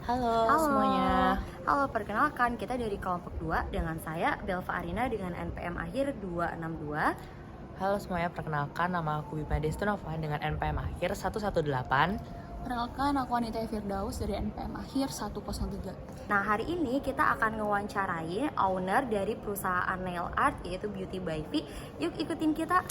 Halo Halo, semuanya. perkenalkan kita dari kelompok 2 dengan saya Belva Arina dengan NPM akhir 262. Halo semuanya, perkenalkan nama aku Bima Destunova dengan NPM akhir 118. Perkenalkan, aku Anita Firdaus dari NPM akhir 103. Nah, hari ini kita akan ngewawancarai owner dari perusahaan nail art yaitu Beauty by V. Yuk ikutin kita.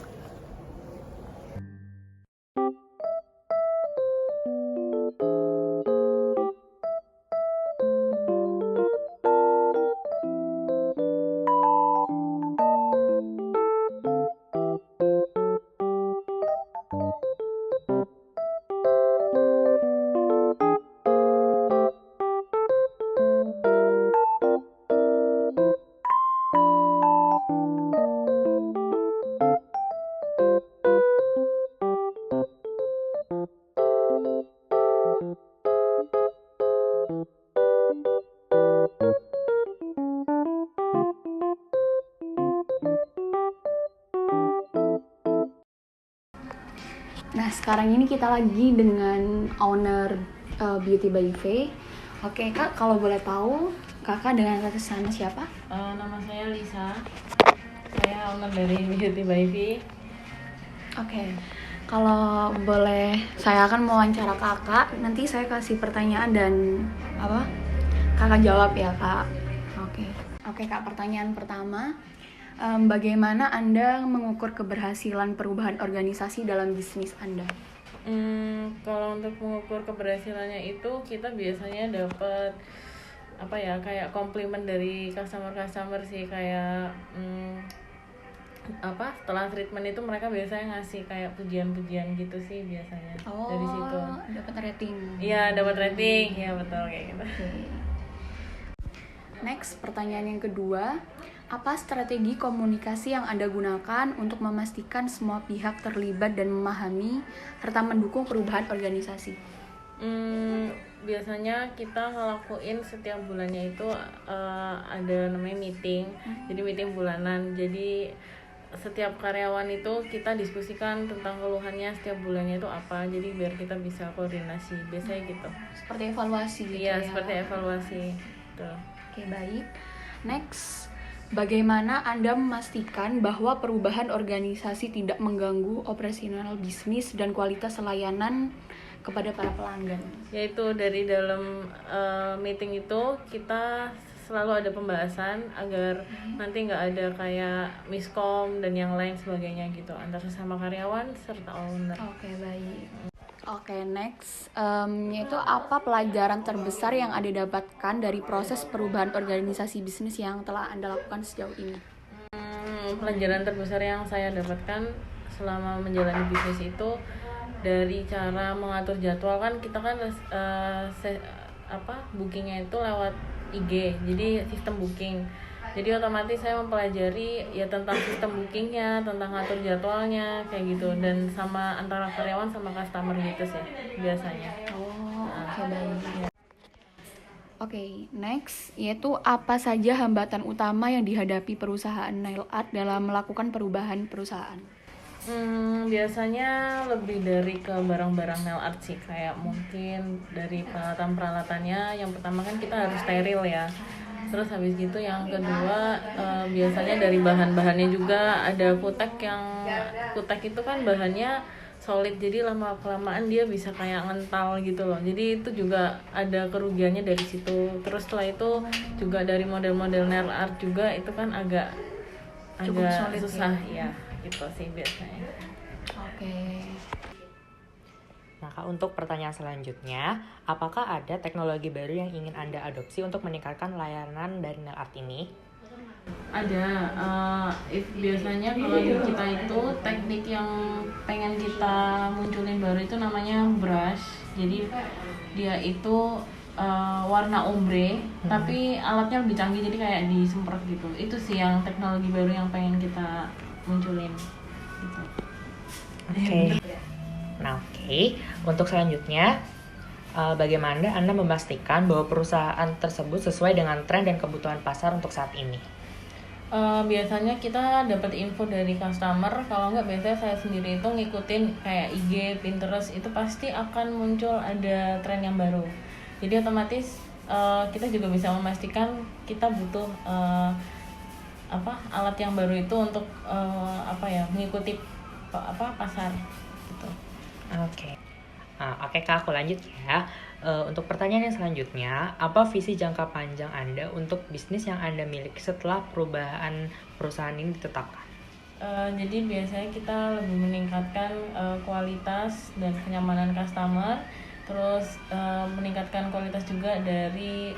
Nah, sekarang ini kita lagi dengan owner Beauty by V. Oke, Kak, kalau boleh tahu, Kakak dengan atas nama siapa? Nama saya Lisa. Saya owner dari Beauty by V. Oke, kalau boleh, saya akan mewawancara Kakak. Nanti saya kasih pertanyaan dan Kakak jawab ya, Kak. Oke, Kak, pertanyaan pertama. Bagaimana Anda mengukur keberhasilan perubahan organisasi dalam bisnis Anda? Kalau untuk mengukur keberhasilannya itu kita biasanya dapat kayak komplimen dari customer sih, kayak setelah treatment itu mereka biasanya ngasih kayak pujian-pujian gitu sih biasanya. Dari situ. Dapat rating. Iya, dapat rating. Ya, betul kayak gitu. Okay. Next, pertanyaan yang kedua. Apa strategi komunikasi yang Anda gunakan untuk memastikan semua pihak terlibat dan memahami serta mendukung perubahan organisasi? Biasanya kita ngelakuin setiap bulannya itu ada namanya meeting. Jadi meeting bulanan. Jadi setiap karyawan itu kita diskusikan tentang keluhannya setiap bulannya itu apa. Jadi biar kita bisa koordinasi. Biasanya gitu. Seperti evaluasi gitu ya? Iya, seperti evaluasi. Tuh. Oke, baik. Next, bagaimana Anda memastikan bahwa perubahan organisasi tidak mengganggu operasional bisnis dan kualitas layanan kepada para pelanggan? Yaitu dari dalam meeting itu kita selalu ada pembahasan agar nanti nggak ada kayak miskom dan yang lain sebagainya gitu antara sesama karyawan serta owner. Oke, baik. Oke, next, yaitu apa pelajaran terbesar yang Anda dapatkan dari proses perubahan organisasi bisnis yang telah Anda lakukan sejauh ini? Pelajaran terbesar yang saya dapatkan selama menjalani bisnis itu dari cara mengatur jadwal. Kan kita kan bookingnya itu lewat IG, jadi sistem booking. Jadi otomatis saya mempelajari ya tentang sistem bookingnya, tentang ngatur jadwalnya kayak gitu, dan sama antara karyawan sama customer gitu sih biasanya. Oke, baik. Oke, next, yaitu apa saja hambatan utama yang dihadapi perusahaan nail art dalam melakukan perubahan perusahaan? Biasanya lebih dari ke barang-barang nail art sih, kayak mungkin dari peralatan-peralatannya. Yang pertama kan kita harus steril ya. Terus habis gitu yang kedua biasanya dari bahan-bahannya juga. Ada kutek itu kan bahannya solid, jadi lama-kelamaan dia bisa kayak ngental gitu loh. Jadi itu juga ada kerugiannya dari situ. Terus setelah itu juga dari model-model nail art juga itu kan agak solid, susah ya gitu sih biasanya. Oke. Nah, Kak, untuk pertanyaan selanjutnya, apakah ada teknologi baru yang ingin Anda adopsi untuk meningkatkan layanan dari nail art ini? Ada, biasanya kalau di kita itu teknik yang pengen kita munculin baru itu namanya brush. Jadi dia itu warna ombre, tapi alatnya lebih canggih, jadi kayak disemprot gitu. Itu sih yang teknologi baru yang pengen kita munculin gitu. Oke. Nah, untuk selanjutnya, bagaimana Anda memastikan bahwa perusahaan tersebut sesuai dengan tren dan kebutuhan pasar untuk saat ini? Biasanya kita dapat info dari customer. Kalau nggak, biasanya saya sendiri itu ngikutin kayak IG, Pinterest, itu pasti akan muncul ada tren yang baru. Jadi otomatis kita juga bisa memastikan kita butuh alat yang baru itu untuk mengikuti pasar gitu. Oke. Oke Kak, aku lanjut ya. Untuk pertanyaan yang selanjutnya, apa visi jangka panjang Anda untuk bisnis yang Anda miliki setelah perubahan perusahaan ini ditetapkan? Jadi biasanya kita lebih meningkatkan kualitas dan kenyamanan customer, terus meningkatkan kualitas juga dari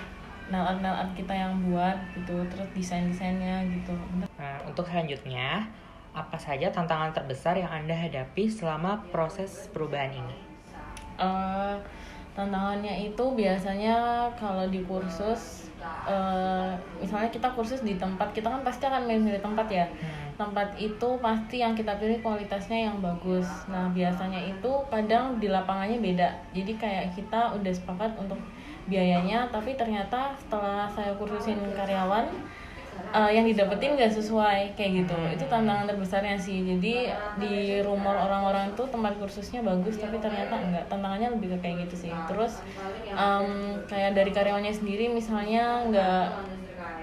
nail art kita yang buat gitu, terus desainnya gitu. Nah, untuk selanjutnya, apa saja tantangan terbesar yang Anda hadapi selama proses perubahan ini? Tantangannya itu biasanya kalau di kursus, misalnya kita kursus di tempat, kita kan pasti akan milih tempat ya. Tempat itu pasti yang kita pilih kualitasnya yang bagus. Nah biasanya itu kadang di lapangannya beda. Jadi kayak kita udah sepakat untuk biayanya, tapi ternyata setelah saya kursusin karyawan, yang didapetin nggak sesuai kayak gitu. Itu tantangan terbesarnya sih. Jadi di rumor orang-orang tuh tempat kursusnya bagus tapi ternyata enggak. Tantangannya lebih ke kayak gitu sih. Terus kayak dari karyawannya sendiri misalnya nggak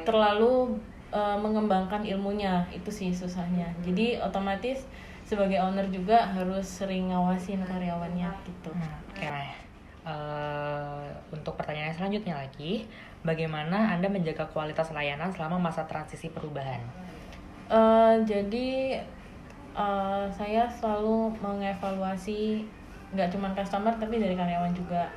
terlalu mengembangkan ilmunya, itu sih susahnya. Jadi otomatis sebagai owner juga harus sering ngawasin karyawannya gitu. Oke. Untuk pertanyaan selanjutnya lagi, bagaimana Anda menjaga kualitas layanan selama masa transisi perubahan? Jadi saya selalu mengevaluasi nggak cuma customer tapi dari karyawan juga.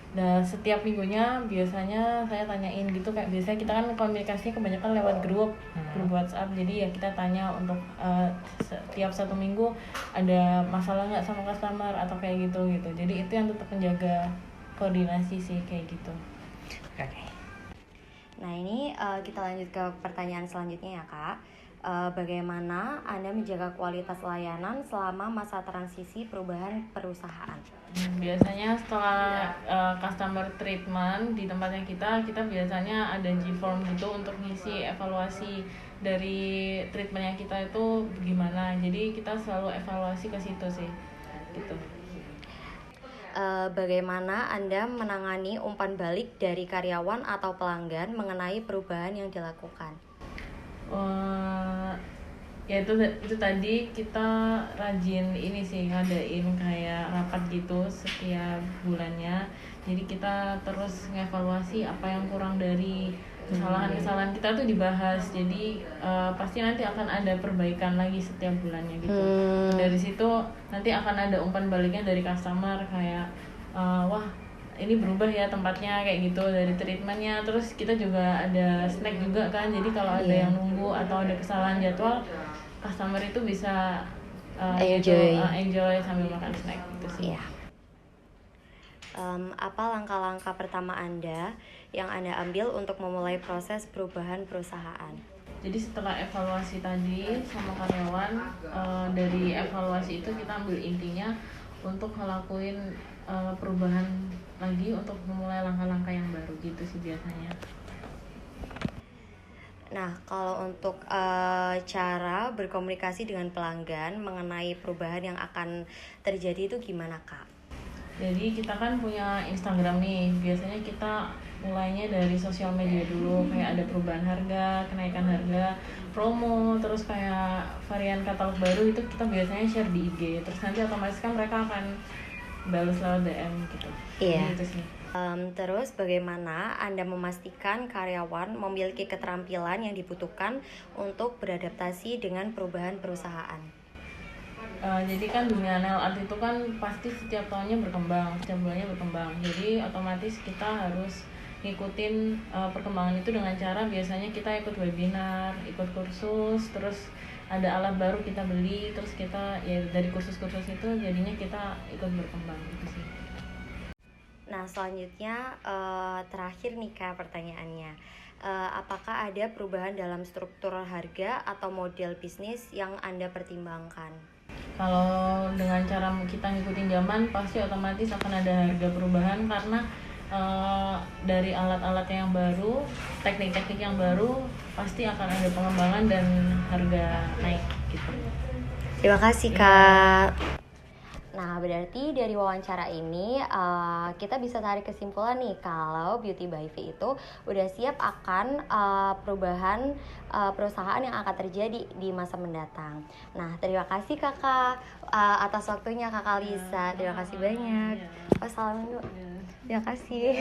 Dan setiap minggunya biasanya saya tanyain gitu, kayak biasanya kita kan komunikasi kebanyakan lewat grup WhatsApp. Jadi ya kita tanya untuk setiap 1 minggu ada masalah nggak sama customer atau kayak gitu. Jadi itu yang tetap menjaga koordinasi sih kayak gitu. Oke. Nah ini kita lanjut ke pertanyaan selanjutnya ya Kak. Bagaimana Anda menjaga kualitas layanan selama masa transisi perubahan perusahaan? Biasanya setelah customer treatment di tempatnya kita biasanya ada G-form gitu untuk ngisi evaluasi dari treatmentnya kita itu gimana. Jadi kita selalu evaluasi ke situ sih gitu. Bagaimana Anda menangani umpan balik dari karyawan atau pelanggan mengenai perubahan yang dilakukan? Ya itu tadi kita rajin ini sih ngadain kayak rapat gitu setiap bulannya. Jadi kita terus ngevaluasi apa yang kurang dari kesalahan-kesalahan kita tuh dibahas. Jadi pasti nanti akan ada perbaikan lagi setiap bulannya gitu. Dari situ nanti akan ada umpan baliknya dari customer kayak wah ini berubah ya tempatnya kayak gitu dari treatmentnya. Terus kita juga ada snack juga kan, jadi kalau ada yang nunggu atau ada kesalahan jadwal, customer itu bisa enjoy sambil makan snack gitu sih. Apa langkah-langkah pertama Anda yang Anda ambil untuk memulai proses perubahan perusahaan? Jadi setelah evaluasi tadi sama karyawan, dari evaluasi itu kita ambil intinya untuk ngelakuin perubahan lagi untuk memulai langkah-langkah yang baru gitu sih biasanya. Nah, kalau untuk cara berkomunikasi dengan pelanggan mengenai perubahan yang akan terjadi itu gimana, Kak? Jadi kita kan punya Instagram nih, biasanya kita mulainya dari sosial media dulu, kayak ada perubahan harga, kenaikan harga, promo, terus kayak varian katalog baru itu kita biasanya share di IG. Terus nanti otomatis kan mereka akan balas lewat DM gitu. Iya. Gitu sih. Terus bagaimana Anda memastikan karyawan memiliki keterampilan yang dibutuhkan untuk beradaptasi dengan perubahan perusahaan? Jadi kan dunia nail art itu kan pasti setiap tahunnya berkembang, setiap bulannya berkembang. Jadi otomatis kita harus ngikutin perkembangan itu dengan cara biasanya kita ikut webinar, ikut kursus, terus ada alat baru kita beli, terus kita ya dari kursus-kursus itu jadinya kita ikut berkembang gitu sih. Nah selanjutnya terakhir nih Kak pertanyaannya, apakah ada perubahan dalam struktur harga atau model bisnis yang Anda pertimbangkan? Kalau dengan cara kita ngikutin zaman pasti otomatis akan ada harga perubahan karena dari alat-alat yang baru, teknik-teknik yang baru pasti akan ada pengembangan dan harga naik gitu. Terima kasih Kak. Nah, berarti dari wawancara ini kita bisa tarik kesimpulan nih kalau Beauty by V itu udah siap akan perubahan perusahaan yang akan terjadi di masa mendatang. Nah, terima kasih Kakak atas waktunya Kakak Lisa. Terima kasih banyak. Wassalamualaikum. Terima kasih.